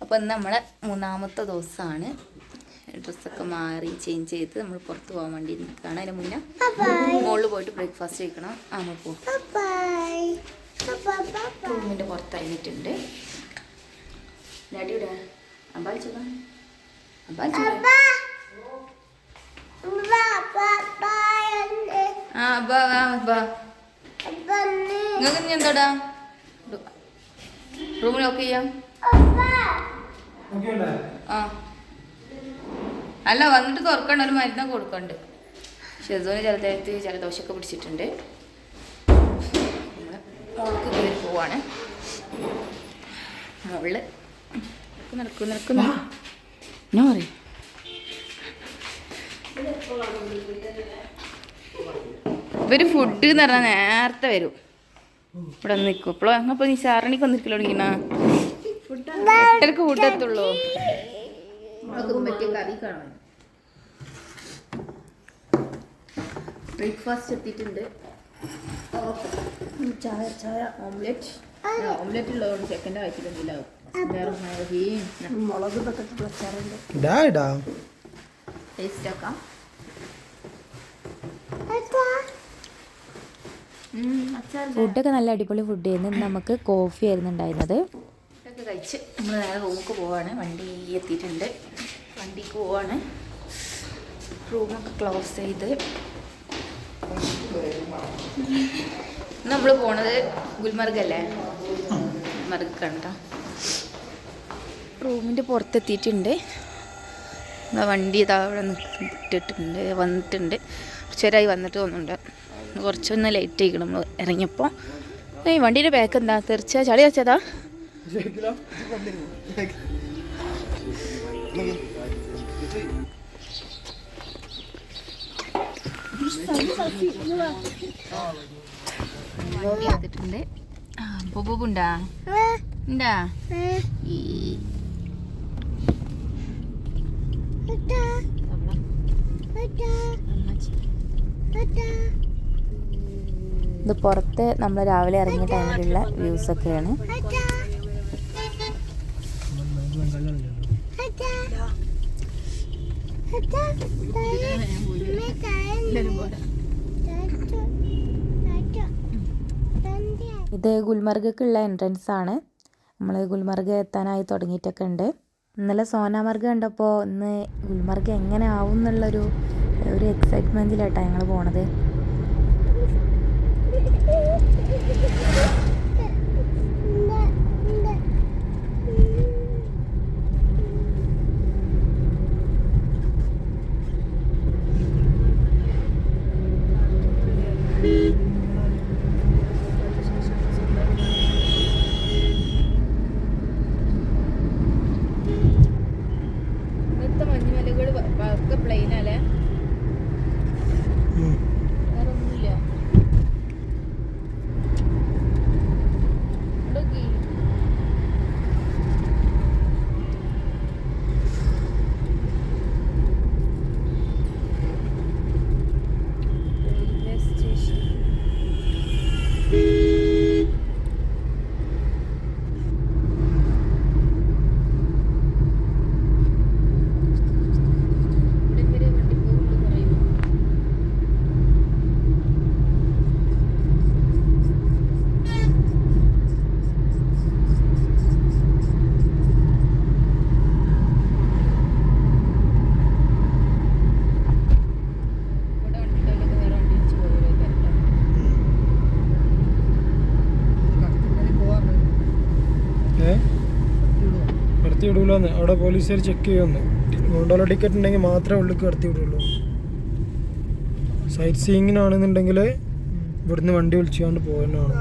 അപ്പോൾ ഇന്ന് നമ്മളെ മൂന്നാമത്തെ ദിവസമാണ്. ഡ്രസ്സൊക്കെ മാറി ചേഞ്ച് ചെയ്ത് നമ്മൾ പുറത്ത് പോകാൻ വേണ്ടി നിൽക്കുകയാണ്. അതിന് മുന്നേ മുകളിൽ പോയിട്ട് ബ്രേക്ക്ഫാസ്റ്റ് കഴിക്കണം. നമ്മൾ പോകും. റൂമിൻ്റെ പുറത്തായിട്ടുണ്ട്. ഡാഡിയുടെ അബ്ബാ നിങ്ങൾക്ക് ഇനി എന്താടാ റൂമിൽ ഓക്കെ ചെയ്യാം. ആ അല്ല വന്നിട്ട് തുറക്കണ്ട, ഒരു മരുന്നൊക്കെ കൊടുക്കണ്ട്. ഷെസോന് ജലദേഹത്ത് ജലദോഷമൊക്കെ പിടിച്ചിട്ടുണ്ട്. നമ്മള് മോൾക്ക് കയറി പോവാണ്. മോള് നടക്കുന്നു എന്നാ പറയും. ഇവര് ഫുഡ് എന്ന് പറഞ്ഞാൽ നേരത്തെ വരും. ഇവിടെ നിൽക്കും. ഇപ്പോഴോ അങ്ങപ്പോൾ നീ 6 മണിക്ക് വന്നിരിക്കലോ തുടങ്ങിണ 8:30 ഫുഡ് എത്തുള്ളൂ. പറ്റിയ കറി കാണാൻ ബ്രേക്ക്ഫാസ്റ്റ് എത്തിയിട്ടുണ്ട്. ചായ ഓംലെറ്റ് ഉള്ളതുകൊണ്ട് ചെക്കൻ്റെ വയറ്റിലെന്തില്ല മുളക് ടേസ്റ്റ് ആക്കാം. ഫുഡൊക്കെ നല്ല അടിപൊളി ഫുഡ് ആയിരുന്നു. നമുക്ക് കോഫി ആയിരുന്നു ഉണ്ടായിരുന്നത്. ഫുഡൊക്കെ കഴിച്ച് നമ്മൾ നേരെ റൂമൊക്കെ പോവാണ്. വണ്ടി എത്തിയിട്ടുണ്ട്. വണ്ടിക്ക് പോവാണ്. റൂമൊക്കെ ക്ലോസ് ചെയ്ത് നമ്മൾ പോണത് ഗുൽമർഗ് അല്ലേ? ഗുൽമർഗ് കണ്ട റൂമിൻ്റെ പുറത്തെത്തിയിട്ടുണ്ട്. നമ്മളെ വണ്ടി ഇതാ അവിടെ വന്നിട്ടുണ്ട്. കുറച്ച് നേരമായി വന്നിട്ട് തോന്നുന്നുണ്ട്. കുറച്ചൊന്ന് ലേറ്റ് ആയിക്കണം നമ്മൾ ഇറങ്ങിയപ്പോൾ. ഈ വണ്ടീൻ്റെ ബാക്ക് എന്താ തെറിച്ച ചളി വെച്ചതാ? വണ്ടി എടുത്തിട്ടുണ്ട്. ബൊബുണ്ടാ ഉണ്ടാ ഇത് പുറത്ത് നമ്മൾ രാവിലെ ഇറങ്ങിയ ടൈമിലുള്ള വ്യൂസൊക്കെയാണ്. ഇത് ഗുൽമർഗക്കുള്ള എൻട്രൻസ് ആണ്. നമ്മൾ ഗുൽമർഗ് എത്താനായി തുടങ്ങിയിട്ടൊക്കെ ഉണ്ട്. ഇന്നലെ സോനാമർഗ് കണ്ടപ്പോൾ ഇന്ന് ഗുൽമർഗ് എങ്ങനെ ആവും എന്നുള്ളൊരു എക്സൈറ്റ്മെൻറ്റിലായിട്ടാണ് ഞങ്ങൾ പോണത്. ഇന്നത്തെ മഞ്ഞുമലകൾ ഒക്കെ പ്ലെയിനല്ലേ? വേറെ ഒന്നുമില്ല. റെയിൽവേ സ്റ്റേഷൻ കടത്തി വിടൂലെന്ന് അവിടെ പോലീസുകാർ ചെക്ക് ചെയ്യുമെന്ന്. ഗോണ്ടോല ടിക്കറ്റ് ഉണ്ടെങ്കിൽ മാത്രമേ ഉള്ളിൽ കടത്തി വിടുള്ളൂ. സൈറ്റ് സീയിങ്ങിനാണെന്നുണ്ടെങ്കിൽ ഇവിടുന്ന് വണ്ടി വിളിച്ചുകൊണ്ട് പോകുന്നതാണ്.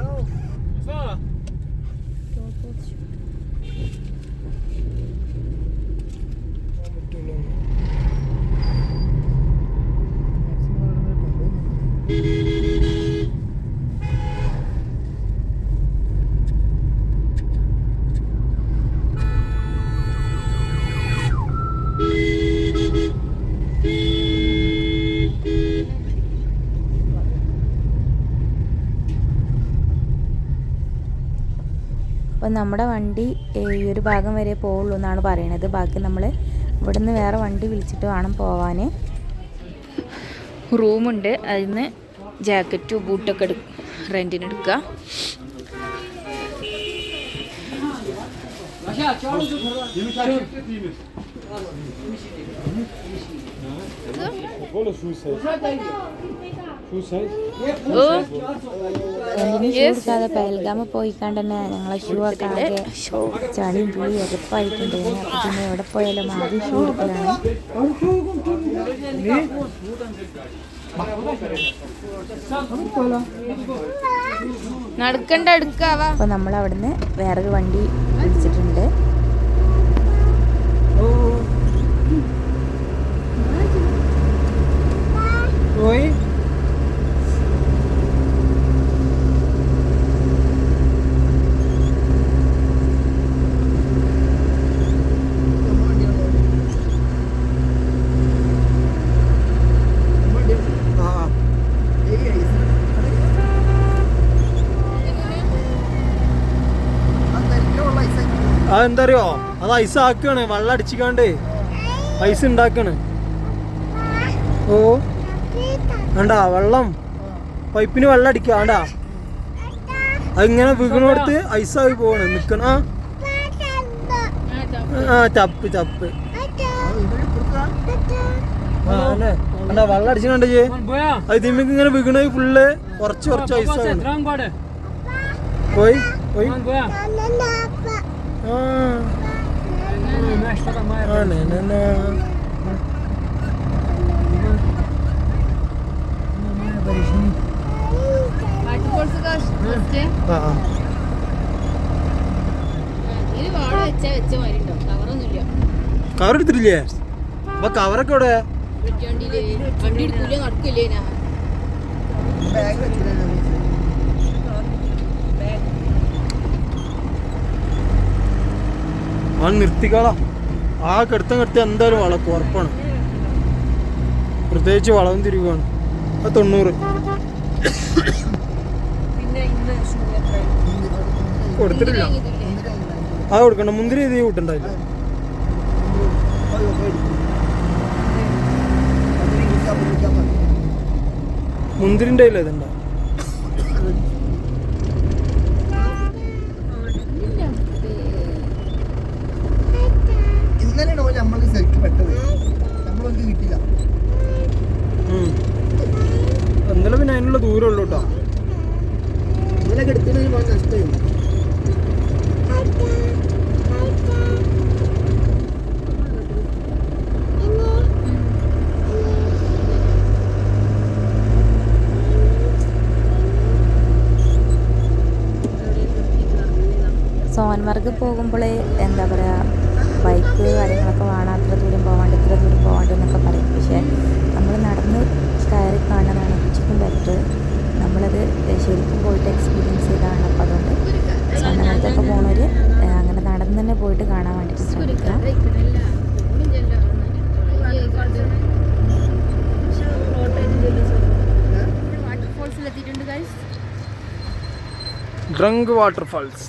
അപ്പോൾ നമ്മുടെ വണ്ടി ഈ ഒരു ഭാഗം വരെ പോവുള്ളൂ എന്നാണ് പറയണത്. ബാക്കി നമ്മൾ ഇവിടുന്ന് വേറെ വണ്ടി വിളിച്ചിട്ട് വേണം പോവാൻ. റൂമുണ്ട്, അതിന് ജാക്കറ്റും ബൂട്ടൊക്കെ റെൻറ്റിന് എടുക്കുക. കൊടുക്കാതെ പഹൽഗാമ് പോയിക്കാണ്ട് തന്നെ ഞങ്ങളെ ഷൂ ഒക്കെ ആകെ ചളിയും പുളി എളുപ്പമായിട്ടുണ്ട്. അപ്പം പിന്നെ എവിടെ പോയാലും ആദ്യം ഷൂ എടുക്കലാണ്. നടക്കണ്ട എടുക്കാവാ. അപ്പോൾ നമ്മൾ അവിടുന്ന് വേറൊരു വണ്ടി വിളിച്ചിട്ടുണ്ട്. അതെന്താ അറിയോ, അത് ഐസ് ആക്കാണ്, വെള്ളം അടിച്ചിക്കാണ്ട് ഐസ് ഉണ്ടാക്കാണ്. ഓ വേണ്ടാ, വെള്ളം പൈപ്പിന് വെള്ളം അടിക്കുക വേണ്ടാ, അതിങ്ങനെ വീണോടുത്ത് ഐസായി പോവാണ് നിക്കണ. ആ ചപ്പ് ചപ്പ് അല്ലേ വേണ്ടാ, വെള്ളം അടിച്ചിട്ടുണ്ട് ചേ. അത് ഇതിമ്മക്ക് ഇങ്ങനെ വീണ ഫുള്ള് കുറച്ച് കുറച്ച് ഐസാണ്. പോയി പോയി കവർ എടുത്തിട്ടില്ലേ? അപ്പൊ കവറൊക്കെ ഇവിടെ ആ നിർത്തിക്കാളാ. ആ കെടുത്തം എന്തായാലും വളക്കും ഉറപ്പാണ്. പ്രത്യേകിച്ച് വളവും തിരിവാണ്. അത് 90 കൊടുത്തിട്ടില്ല. അത് കൊടുക്കണ്ട, മുന്തിരി ഇത് കൂട്ടുണ്ടായില്ല. മുന്തിരിൻ്റെ ഇല്ല ഇതുണ്ടോ? എന്നാലും പിന്നെ അതിനുള്ള ദൂരം ഉള്ളൂ കേട്ടോ. സോൻമർഗ് പോകുമ്പോൾ എന്താ പറയുക, ബൈക്ക് കാര്യങ്ങളൊക്കെ വേണം, അത്ര ദൂരം പോകാണ്ട് ഇത്ര ദൂരം പോകാണ്ട് എന്നൊക്കെ പറയും. പക്ഷേ നമ്മൾ നടന്ന് കയറി കാണുന്നതാണ് കുറച്ചും ബെറ്റർ. നമ്മളത് ശരിക്കും പോയിട്ട് എക്സ്പീരിയൻസ് ചെയ്താണ്. അപ്പോൾ അതുകൊണ്ട് സോൻമർഗൊക്കെ പോണവർ അങ്ങനെ നടന്ന് തന്നെ പോയിട്ട് കാണാൻ വേണ്ടിയിട്ട് ശ്രമിക്കുക. Drunk waterfalls.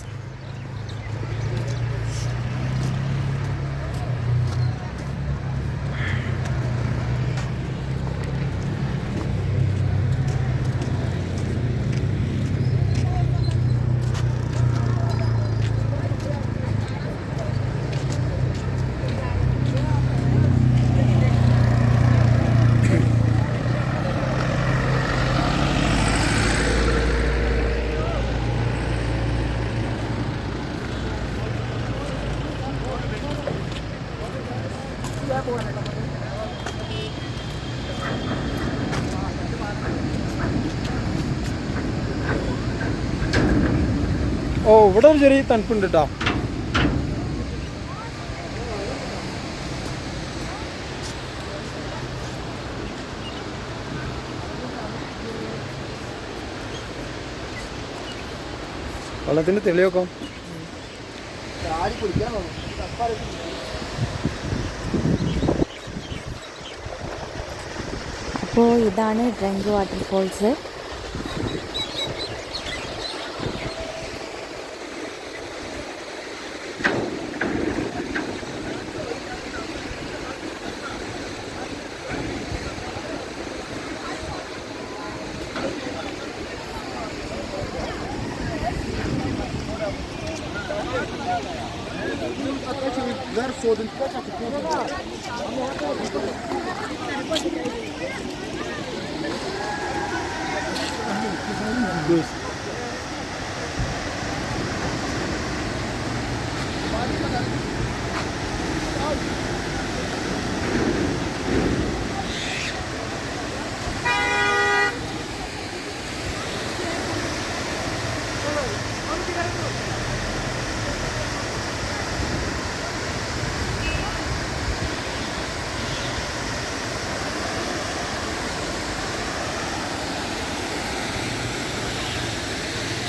ഓ ഇവിടെ ഒരു ചെറിയ തണുപ്പുണ്ട് കേട്ടോ. വെള്ളത്തിന്റെ തെളിയൊക്കെ അപ്പോൾ ഇതാണ് ഡ്രങ്ക് വാട്ടർഫോൾസ്.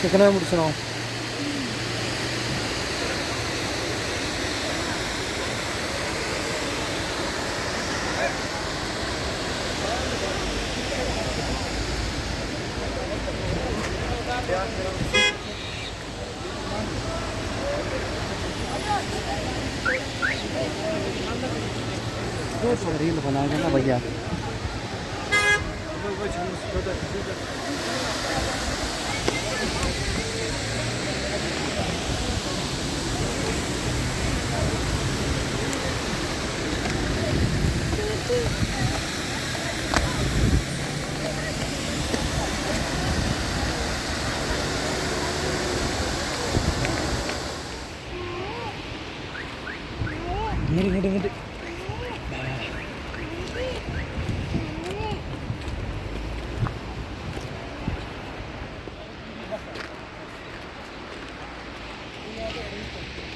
ചിക്കനെ പിടിച്ചണോ? बनाएगा ना भैया।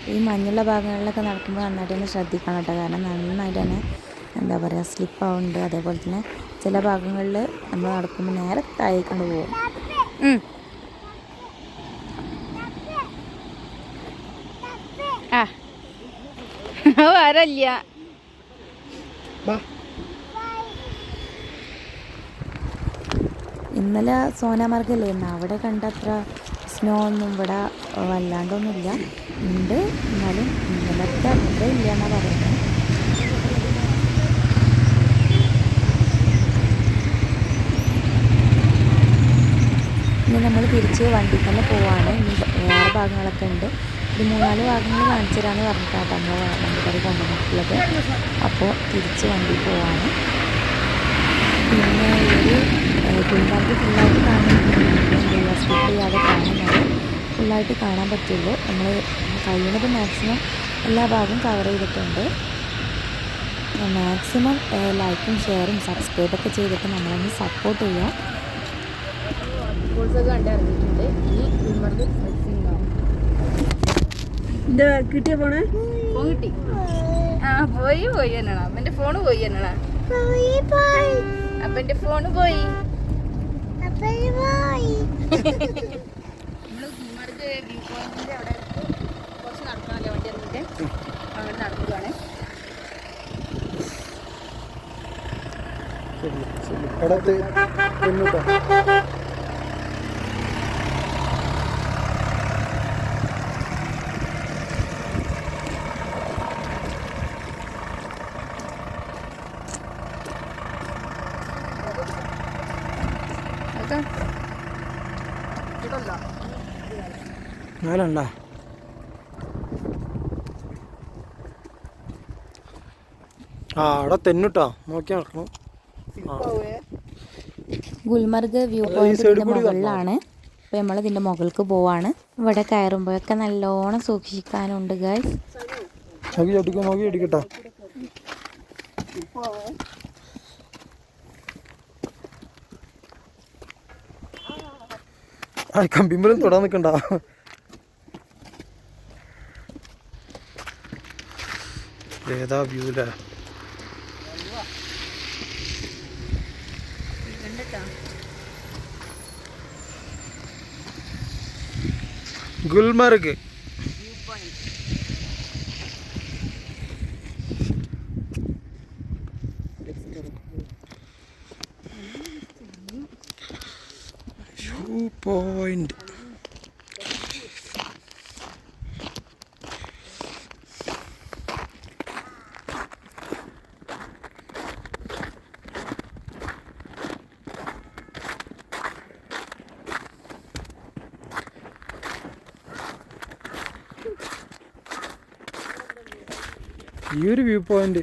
ഈ മഞ്ഞുള്ള ഭാഗങ്ങളിലൊക്കെ നടക്കുമ്പോൾ നന്നായിട്ട് തന്നെ ശ്രദ്ധിക്കണം കേട്ടോ. കാരണം നന്നായിട്ട് തന്നെ എന്താ പറയുക സ്ലിപ്പാവുന്നുണ്ട്. അതേപോലെ തന്നെ ചില ഭാഗങ്ങളിൽ നമ്മൾ നടക്കുമ്പോൾ നേരെ താഴേക്കൊണ്ട് പോകും. വരല്ല. ഇന്നലെ സോനാമാർഗല്ലേ ഇന്ന് അവിടെ കണ്ടത്ര സ്നോ ഒന്നും ഇവിടെ വല്ലാണ്ടൊന്നുമില്ല. ഉണ്ട്, എന്നാലും ഇന്നലത്തെ അത്ര ഇല്ല എന്നാണ് പറയുന്നത്. ഇനി നമ്മൾ തിരിച്ച് വണ്ടി തന്നെ പോവാണ്. ഇനി വേറെ ഭാഗങ്ങളൊക്കെ ഉണ്ട്. ഒരു 3-4 ഭാഗങ്ങൾ കാണിച്ചു തരാമെന്ന് പറഞ്ഞിട്ടാണ് നമ്മൾ വണ്ടിക്കാർ കൊണ്ടുവന്നിട്ടുള്ളത്. അപ്പോൾ തിരിച്ച് വണ്ടി പോവാണ്. പിന്നെ ഒരു ഗുൽമർഗ് ഫുള്ളായിട്ട് കാണുന്നുണ്ടെങ്കിൽ സ്കിപ്പ് ചെയ്യാതെ കാണുന്നത് ഫുള്ളായിട്ട് കാണാൻ പറ്റുള്ളൂ. നമ്മൾ കഴിയുന്നത് മാക്സിമം എല്ലാ ഭാഗവും കവർ ചെയ്തിട്ടുണ്ട്. മാക്സിമം ലൈക്കും ഷെയറും സബ്സ്ക്രൈബൊക്കെ ചെയ്തിട്ട് നമ്മളൊന്ന് സപ്പോർട്ട് ചെയ്യുക. കണ്ടിറങ്ങിയിട്ടുണ്ട്. ഈ ഗുൽമർഗ് കിട്ടിയ പോണേ ഫോൺ കിട്ടി. ആ പോയി എന്നാണ് അമ്മന്റെ ഫോണ് പോയി എന്നാണ്. അപ്പന്റെ ഫോണ് പോയി. നമ്മള് ഗുൽമർഗ് വ്യൂ പോയിന്റിന്റെ അവിടെ കുറച്ച് നടക്കണമല്ലോ വണ്ടി ഇറങ്ങിയിട്ട്. അങ്ങനെ നടക്കുകയാണ്. ഞാനല്ല അവിടെ തെന്നിട്ടാ നോക്കി നടക്കണം. ഗുൽമർഗ് വ്യൂ പോയിന്റ് മുകളിലാണ്. അപ്പോൾ നമ്മൾ ഇതിൻ്റെ മുകൾക്ക് പോവാണ്. ഇവിടെ കയറുമ്പോഴൊക്കെ നല്ലോണം സൂക്ഷിക്കാനുണ്ട് ഗൈസ്. നോക്കി അടിക്കട്ടോ. കമ്പിമ്പലും തൊടാൻ നിൽക്കണ്ട. ഏതാ വ്യൂല ഗുൽമർഗ്. View point. ഈ ഒരു വ്യൂ പോയിന്റ്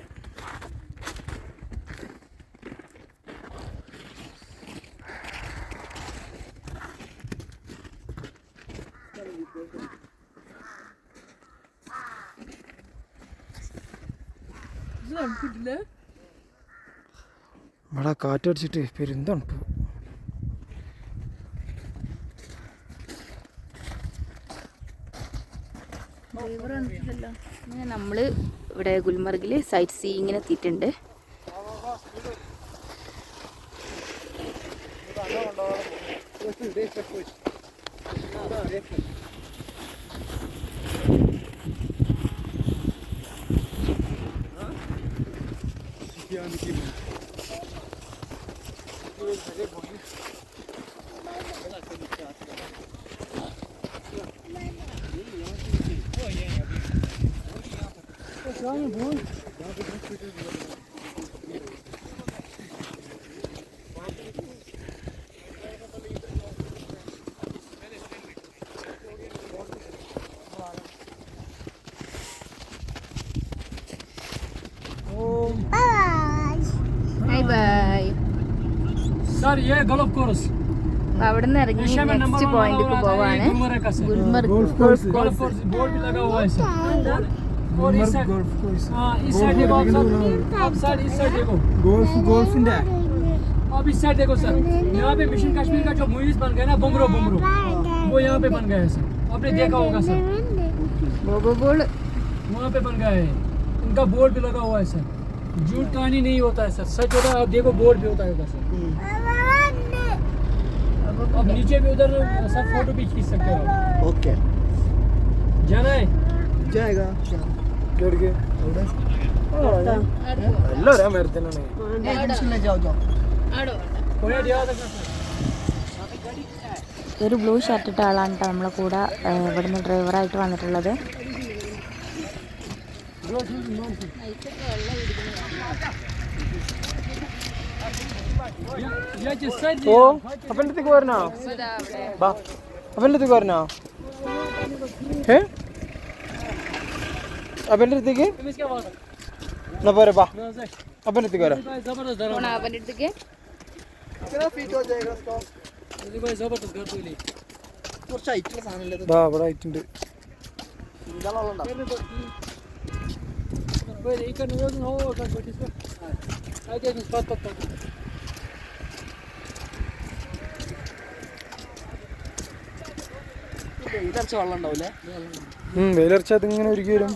ഇവിടെ കാറ്റടിച്ചിട്ട് പെരുന്തണുപ്പ്. നമ്മൾ ഇവിടെ ഗുൽമർഗിൽ സൈറ്റ് സീയിങ്ങിന് എത്തിയിട്ടുണ്ട്. Bye bye. सर ये गोल्फ कोर्स അവിടെ നിന്ന് ഇറങ്ങി നെക്സ്റ്റ് പോയിന്റിലേക്ക് പോവാണ്. Gulmarg golf course. Golf course board भी लगा हुआ है सर और इस साइड ഗോൾഫ് കോഴ്സ്. हाँ इस साइड देखो आप सर आप सर इस साइड देखो ഗോൾഫിന്റെ अब इस साइड देखो सर यहाँ पे मिशन कश्मीर का जो मूवीज बन गया ना बुमरो वो यहाँ पे बन गया है सर आपने देखा होगा सर ബോബോൾ वहाँ पे बन गया है उनका बोर्ड भी लगा हुआ है सर झूठ कहानी नहीं होता है सर सच होता है आप देखो बोर्ड भी होता होगा सर अब नीचे भी उधर सब फोटो भी खींच सकते हो आप ഓക്കെ जाना है ജായഗാ കേടുകെ അവിടെ എല്ലാം ഒരേ മരത്തിൽ തന്നെയാണ്. कोई याद रखना सर ഒരു ബ്ലൂ ഷർട്ട് ഇട്ട ആളാണ് കേട്ടോ നമ്മളെ കൂടെ ഇവിടുന്ന് ഡ്രൈവറായിട്ട് വന്നിട്ടുള്ളത്. ये जिस साइड ഓ അപ്പൻ്റെ അടുത്തേക്ക് പോരണോ? ബാ അപ്പൻ്റെ അടുത്തേക്ക് പോരണോ? ഏ അപ്പൻ്റെ അടുത്തേക്ക് इसके बाद എന്നാ പോരെ. ബാ അപ്പൻ്റെ അടുത്തേക്ക് വരാം. जबरदस्त धरा പോണ അവൻ്റെ അടുത്തേക്ക്. भाई जबरदस्त घर तो ले ബാ ഇവിടെ ആയിട്ടുണ്ട്. भाई एक का नोज हो का छोटी सा आगे इस बात पक्का വെയിലർച്ച അതിങ്ങനെ ഒരുക്കി വരും.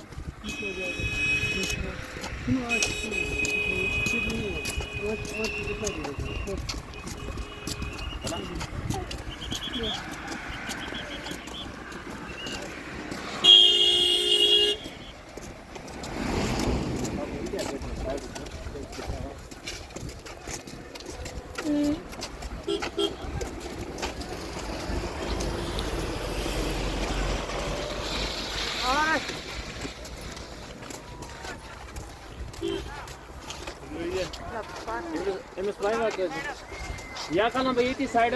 या का नंबर 80 साइड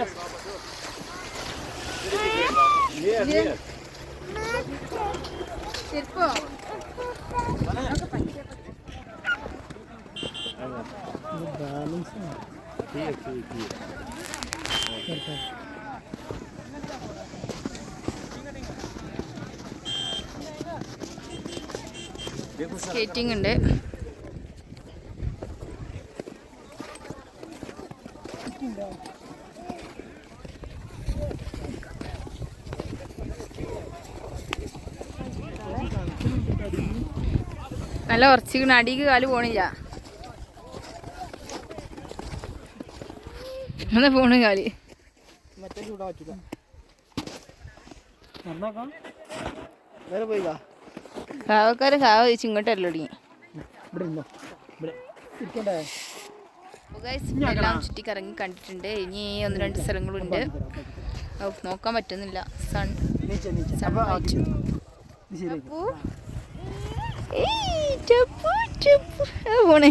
ചെരുപ്പോ സ്കേറ്റിംഗ് ഉണ്ട്. നല്ല ഉറച്ചിക്കണ അടിക്ക് കാല് പോണില്ല. അങ്ങനെ പോണ് കാല്. കാവക്കാര് കാവ ചോദിച്ചു ഇങ്ങോട്ടല്ലോ തുടങ്ങി. എല്ലാം ചുറ്റി കറങ്ങി കണ്ടിട്ടുണ്ട്. ഇനി 1-2 സ്ഥലങ്ങളുണ്ട്. നോക്കാൻ പറ്റുന്നില്ല. പോണേ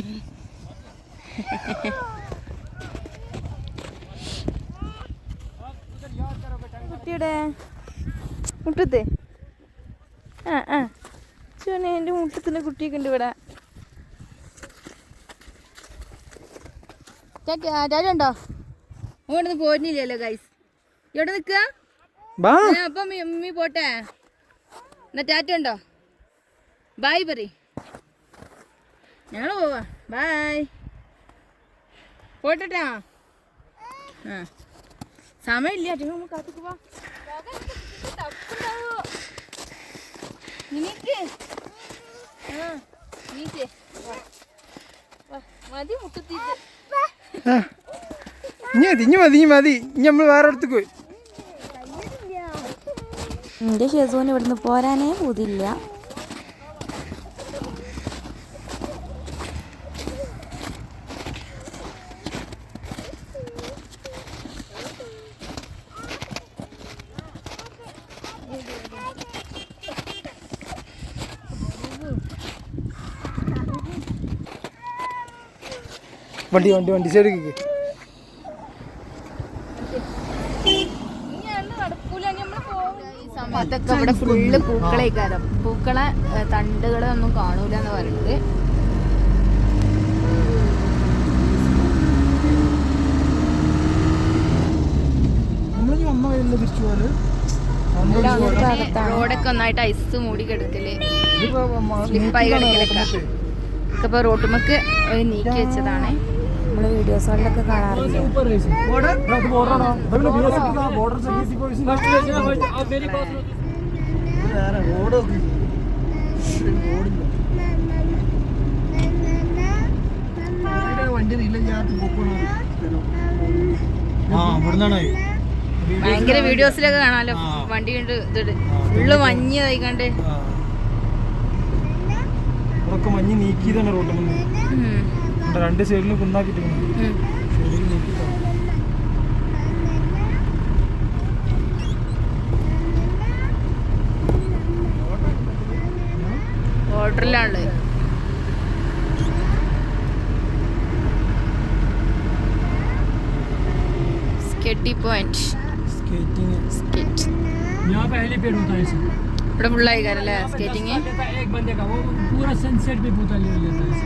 കുട്ടിയുടെ മുട്ടത്തെ. ആ ചുവനെ എൻ്റെ മുട്ടത്തിൻ്റെ കുട്ടിയൊക്കെ ഉണ്ട് ഇവിടെ. ഉണ്ടോ അങ്ങോട്ടൊന്നും പോരുന്നില്ലല്ലോ ഗൈസ് ഇവിടെ നിൽക്കുക ബാ അപ്പം മമ്മി പോട്ടെ എന്നാ ടാറ്റ ഉണ്ടോ ബായ് പറ ഞങ്ങൾ പോവാ ബായ് പോട്ടെട്ടാ ആ സമയമില്ല നമ്മൾ കാത്തുക്ക് പോവാ മതി മുട്ടത്തിട്ട് ഇനി മതി നമ്മൾ വേറെ അടുത്തേക്ക് പോയി. എൻ്റെ ഷെസൂന് ഇവിടുന്ന് പോരാനേ പോതില്ല. വണ്ടി സൈഡിലേക്ക് സമയത്തൊക്കെ ഇവിടെ ഫുള്ള് പൂക്കളേക്കാരം. പൂക്കളെ തണ്ടുകളൊന്നും കാണൂല എന്ന് പറഞ്ഞിട്ട് റോഡൊക്കെ ഒന്നായിട്ട് ഐസ് മൂടി കിടക്കല്, സ്ലിപ്പായി കിടക്കലൊക്കെ ഇപ്പൊ റോട്ടുമൊക്കെ നീക്കി വെച്ചതാണ്. നമ്മൾ വീഡിയോസുകളിലൊക്കെ കാണാറില്ല. ഭയങ്കര വീഡിയോസിലൊക്കെ കാണാലോ വണ്ടി കൊണ്ട് ഇത് ഫുള്ള് മഞ്ഞ് കഴിക്കാണ്ട് മഞ്ഞ് നീക്കിയതാണ് റോഡ് രണ്ട് സൈഡിലും കുന്നാക്കിട്ട് ഓർഡറിലാണ്. स्केटी पॉइंट स्केट यहाँ पे हेलीपैड होता है सर. ഇവിടെ ഫുള്ളായി കാരല്ലേ സ്കേറ്റിംഗ്. एक बंदे का वो पूरा सनसेट पे पूरा ले लेता है.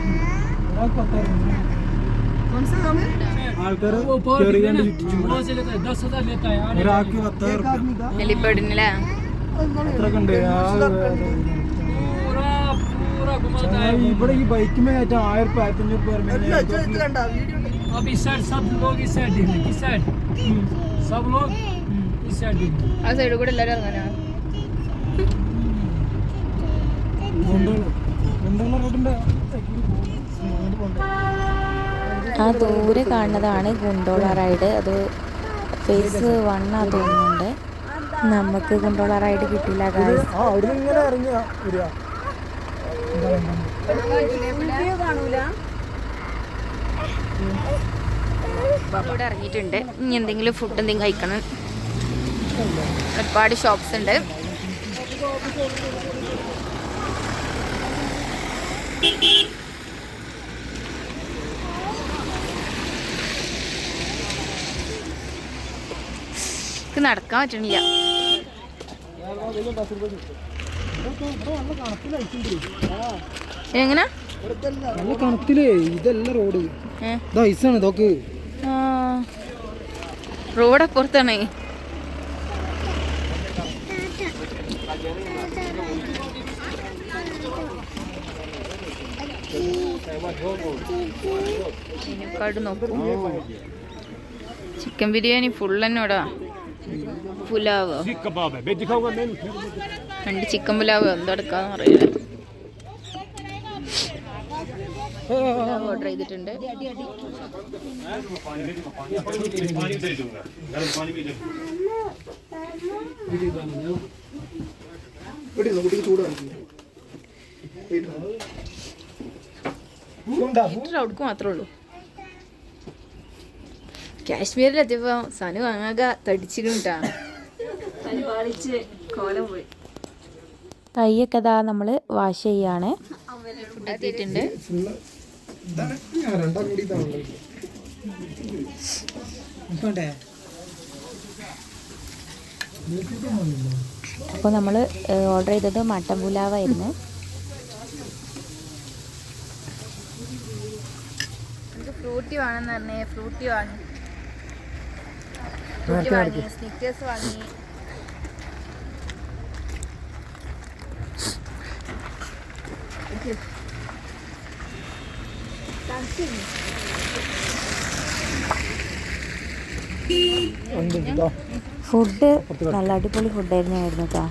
वो पर वहाँ से लेता है 10,000 लेता है. ഹെലിപ്പാഡിനല്ലേ पूरा घुमाता है. ഇവിടെ ഈ ബൈക്ക് में 1500 अब इस साइड सब लोग इस साइड देखने किस साइड सब लोग इस साइड देखने. ആ സൈഡ് കൂടെ എല്ലാവരും ഇറങ്ങാനാ. ആ ദൂരെ കാണുന്നതാണ് ഗുണ്ടോള റൈഡ്. അത് ഫേസ് 1 തോന്നുന്നുണ്ട്. നമുക്ക് ഗുണ്ടോള റൈഡ് കിട്ടില്ല ഗായ്സ്. ഇവിടെ ഇറങ്ങിയിട്ടുണ്ട്. ഇനി എന്തെങ്കിലും ഫുഡ് എന്തെങ്കിലും കഴിക്കണം. ഒരുപാട് ഷോപ്സ് ഉണ്ട്. നടക്കാൻ പറ്റണില്ല. എങ്ങനെ നല്ല കണക്കിലേ ഇതല്ല റോഡ് ഐസാണ് ഇതൊക്കെ. റോഡ് അപ്പുറത്താണ്. നോക്കും ചിക്കൻ ബിരിയാണി ഫുൾ എന്നോടാ. പുലാവ് 2 ചിക്കൻ പുലാവ് എന്തെടുക്കാന്ന് അറിയില്ല. ഓർഡർ ചെയ്തിട്ടുണ്ട്. അവിടേക്ക് മാത്രമേ ഉള്ളൂ. കാശ്മീരിലെത്തിയപ്പോ സനു വാങ്ങാക തടിച്ചിട്ടാ കൈയൊക്കെ ഇതാ നമ്മൾ വാഷ് ചെയ്യാണ്. ഫുഡ് എത്തിയിട്ടുണ്ട്. അപ്പോൾ നമ്മൾ ഓർഡർ ചെയ്തത് മട്ടൻ പുലാവായിരുന്നു. ഫ്രൂട്ട് ഫ്രൂട്ടി വേണമെന്ന് പറഞ്ഞേ ഫ്രൂട്ടി വാങ്ങി സ്നിക്കേഴ്സ് വാങ്ങി. ഫുഡ് നല്ല അടിപൊളി ഫുഡായിരുന്നു കേട്ടോ.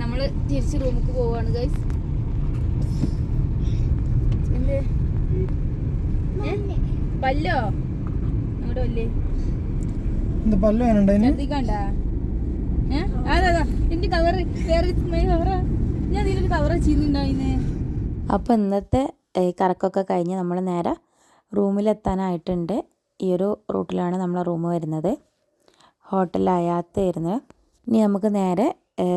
നമ്മള് തിരിച്ച് റൂമിലേക്ക് പോവാണ് ഗൈസ്. എന്ത് പല്ലോ അങ്ങോട്ട് വല്ലേ പല്ല് വേനുണ്ടോ ശ്രദ്ധിക്കണ്ട. അതാ എന്റെ കവറ് വേറെ കവറാ. ഞാൻ ഇതിലൊരു കവറ് ചെയ്യുന്നുണ്ടായിന്നേ. അപ്പോൾ ഇന്നത്തെ കറക്കമൊക്കെ കഴിഞ്ഞ് നമ്മൾ നേരെ റൂമിലെത്താനായിട്ടുണ്ട്. ഈ ഒരു റൂട്ടിലാണ് നമ്മളെ റൂം വരുന്നത്. ഹോട്ടൽ അയാത്തായിരുന്നു. ഇനി നമുക്ക് നേരെ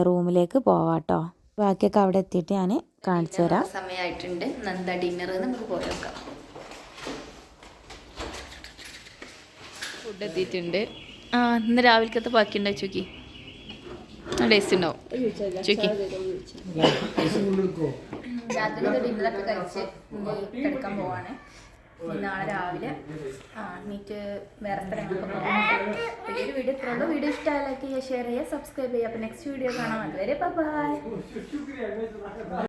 റൂമിലേക്ക് പോവാം കേട്ടോ. ബാക്കിയൊക്കെ അവിടെ എത്തിയിട്ട് ഞാൻ കാണിച്ചു തരാം. സമയമായിട്ടുണ്ട്. എന്താ ഡിന്നർ നമുക്ക് പോയേക്കാം. ഫുഡ് എത്തിയിട്ടുണ്ട്. ഇന്ന് രാവിലത്തെ ബാക്കി ഉണ്ടായി ചോക്കി. ടേസ്റ്റ് ഉണ്ടാവും ചോക്കി. രാത്രിയിലത്തെ ഡിന്നറൊക്കെ കഴിച്ച് കിടക്കാൻ പോവാണ്. നാളെ രാവിലെ മീറ്റ് വേറെ സ്ഥലങ്ങളൊക്കെ പോകാം. ഈ ഒരു വീഡിയോ ഇത്രയുള്ളൂ. വീഡിയോ ഇഷ്ടമായി ലൈക്ക് ചെയ്യുക, ഷെയർ ചെയ്യുക, സബ്സ്ക്രൈബ് ചെയ്യുക. അപ്പോൾ നെക്സ്റ്റ് വീഡിയോ കാണാം. അതുവരെ ബൈ.